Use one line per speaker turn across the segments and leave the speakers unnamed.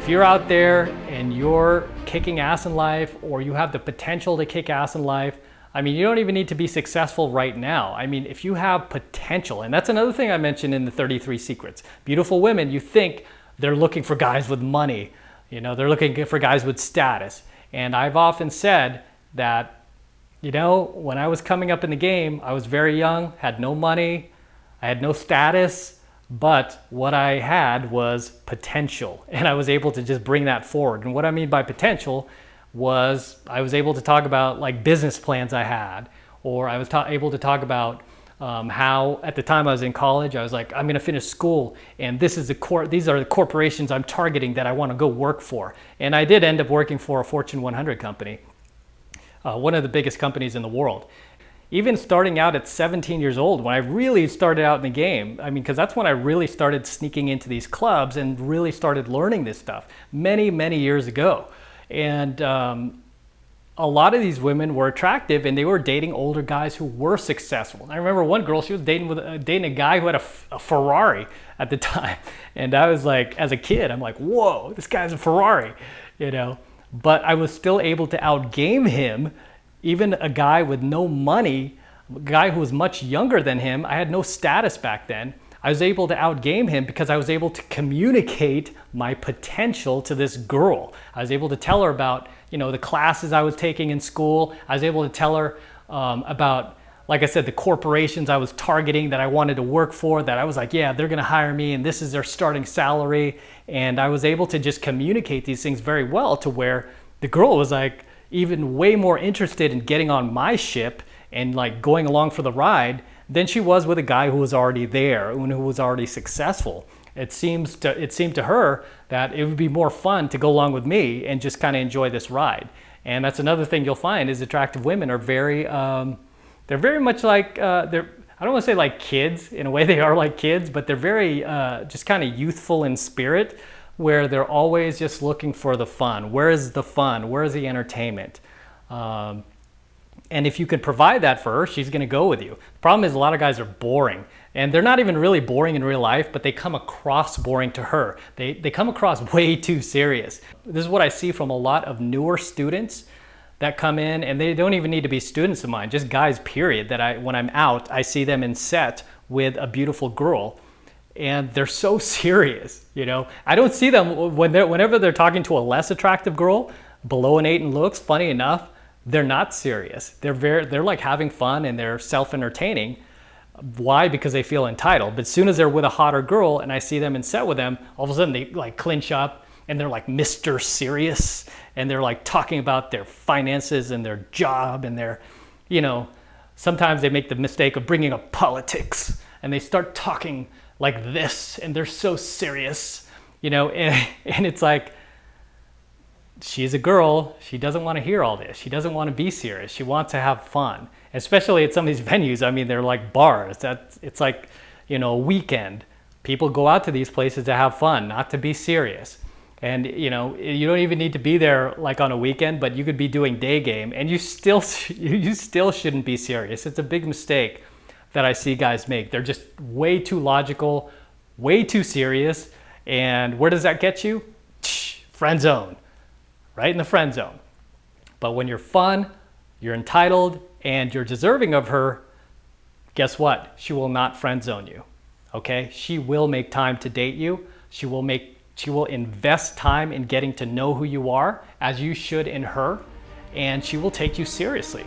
if you're out there and you're kicking ass in life, or you have the potential to kick ass in life, I mean, you don't even need to be successful right now. I mean, if you have potential, and that's another thing I mentioned in the 33 Secrets. Beautiful women, you think they're looking for guys with money, you know, they're looking for guys with status. And I've often said that, you know, when I was coming up in the game, I was very young, had no money, I had no status, but what I had was potential, and I was able to just bring that forward. And what I mean by potential was I was able to talk about like business plans I had, or I was able to talk about how at the time I was in college, I was like, I'm going to finish school, and these are the corporations I'm targeting that I want to go work for. And I did end up working for a Fortune 100 company, one of the biggest companies in the world. Even starting out at 17 years old, when I really started out in the game, I mean, because that's when I really started sneaking into these clubs and really started learning this stuff many, many years ago. And a lot of these women were attractive, and they were dating older guys who were successful. I remember one girl, she was dating a guy who had a Ferrari at the time. And I was like, as a kid, I'm like, whoa, this guy's a Ferrari, you know? But I was still able to outgame him. Even a guy with no money, a guy who was much younger than him, I had no status back then. I was able to outgame him because I was able to communicate my potential to this girl. I was able to tell her about, you know, the classes I was taking in school. I was able to tell her about, like I said, the corporations I was targeting that I wanted to work for, that I was like, yeah, they're gonna hire me and this is their starting salary. And I was able to just communicate these things very well to where the girl was like, even way more interested in getting on my ship and like going along for the ride than she was with a guy who was already there and who was already successful. It seemed to her that it would be more fun to go along with me and just kind of enjoy this ride. And that's another thing you'll find is attractive women are very, they're very much like, I don't want to say like kids, in a way they are like kids, but they're very just kind of youthful in spirit, where they're always just looking for the fun. Where is the fun? Where is the entertainment? And if you can provide that for her, she's gonna go with you. The problem is a lot of guys are boring, and they're not even really boring in real life, but they come across boring to her. They come across way too serious. This is what I see from a lot of newer students that come in, and they don't even need to be students of mine, just guys, period, that when I'm out, I see them in set with a beautiful girl. And they're so serious, you know. I don't see them whenever they're talking to a less attractive girl, below an 8 in looks, funny enough, they're not serious. They're like having fun and they're self-entertaining. Why? Because they feel entitled. But as soon as they're with a hotter girl and I see them and set with them, all of a sudden they like clinch up and they're like Mr. Serious, and they're like talking about their finances and their job, and they're, you know, sometimes they make the mistake of bringing up politics and they start talking like this, and they're so serious, you know, and it's like, she's a girl, she doesn't want to hear all this, she doesn't want to be serious, she wants to have fun, especially at some of these venues. I mean, they're like bars, it's like, you know, a weekend. People go out to these places to have fun, not to be serious. And you know, you don't even need to be there like on a weekend, but you could be doing day game and you still shouldn't be serious. It's a big mistake that I see guys make. They're just way too logical, way too serious. And where does that get you? Friend zone, right in the friend zone. But when you're fun, you're entitled, and you're deserving of her, guess what? She will not friend zone you, okay? She will make time to date you. She will invest time in getting to know who you are, as you should in her, and she will take you seriously.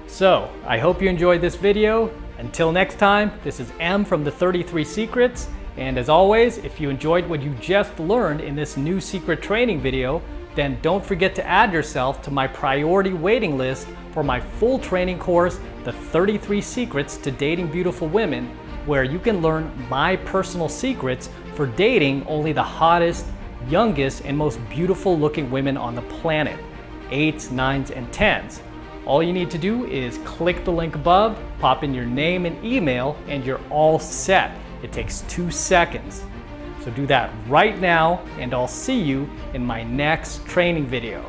So I hope you enjoyed this video. Until next time, this is M from the 33 Secrets. And as always, if you enjoyed what you just learned in this new secret training video, then don't forget to add yourself to my priority waiting list for my full training course, The 33 Secrets to Dating Beautiful Women, where you can learn my personal secrets for dating only the hottest, youngest, and most beautiful looking women on the planet, 8s, 9s, and 10s. All you need to do is click the link above, pop in your name and email, and you're all set. It takes 2 seconds. So do that right now, and I'll see you in my next training video.